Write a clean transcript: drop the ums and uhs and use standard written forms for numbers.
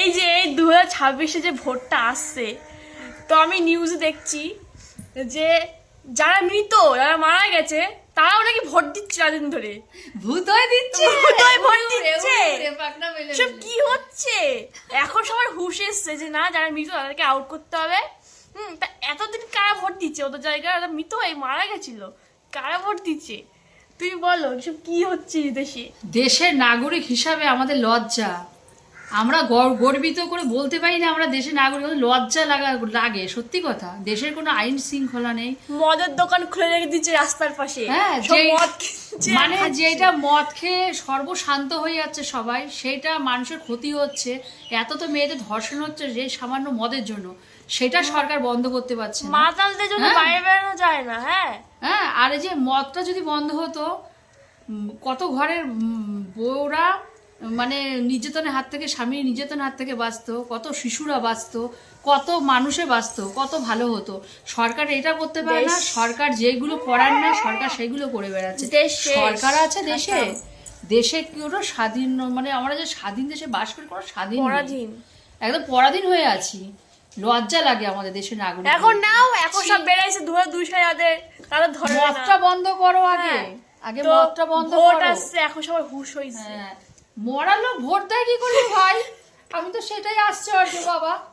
এই যে 2026-এ যে ভোটটা আসছে, তো আমি নিউজে দেখছি যে যারা মৃত, যারা মারা গেছে, তারাও নাকি ভোট দিচ্ছে রাদিন ধরে। ভূত হয়ে দিচ্ছে, ভূত হয়ে ভোট দিচ্ছে। পাকনা মেলে সব কি হচ্ছে? এখন সবার হুঁশ এসছে যে না, যারা মৃত তাদেরকে আউট করতে হবে। তা এতদিন কারা ভোট দিচ্ছে? ওদের জায়গায় ওরা মৃত হয়ে মারা গেছিল, কারা ভোট দিচ্ছে? তুমি বলো, এসব কি হচ্ছে দেশে? দেশের নাগরিক হিসাবে আমাদের লজ্জা। আমরা গর্বিত করে বলতে পারি না আমরা দেশের নাগরিক, লজ্জা লাগে সত্যি কথা। দেশের কোনো আইন শৃঙ্খলা নেই, মদের দোকান খুলে রেখে দিচ্ছে রাস্তার পাশে। হ্যাঁ, সব যেই- মদ কিনছে, মানে খাচ্ছে। যেটা মদ খেয়ে সর্বশান্ত হয়ে যাচ্ছে সবাই, সেটা মানুষের ক্ষতি হচ্ছে। এত তো মেয়েদের ধর্ষণ হচ্ছে যে সামান্য মদের জন্য, সেটা সরকার বন্ধ করতে পারছে না। মাতালদের জন্য হ্যাঁ। বাইরে বেরোনো যায় না। হ্যাঁ, হ্যাঁ, আর এই যে মদটা যদি বন্ধ হতো, কত ঘরের বউরা মানে নির্যাতনের হাত থেকে, স্বামীর নির্যাতনের হাত থেকে বাঁচতো, কত শিশুরা বাঁচতো, কত মানুষে বাঁচতো, কত ভালো হতো। সরকার এটা করতে পারে না। সরকার যেগুলো করার না, সরকার সেগুলো করে বেড়াচ্ছে। দেশ শেষ। সরকার আছে দেশে, দেশে কোনো স্বাধীন, মানে আমরা যে স্বাধীন দেশে বাস করি, কোনো স্বাধীন নেই। পরাধীন। একদম পরাধীন হয়ে আছি। লজ্জা লাগে আমাদের দেশের নাগরিক। এখন নাও, এখন সব বেড়াইছে 2002 যাদের, তারা ধরে না। মদটা বন্ধ করো আগে, হ্যাঁ। আগে তো মদটা বন্ধ ভোট করো। আসছে, এখন সবার হুঁশ হয়েছে। হ্যাঁ, মরার লোক ভোট দেয় কি করবে ভাই? আমি তো সেটাই আশ্চর্য বাবা।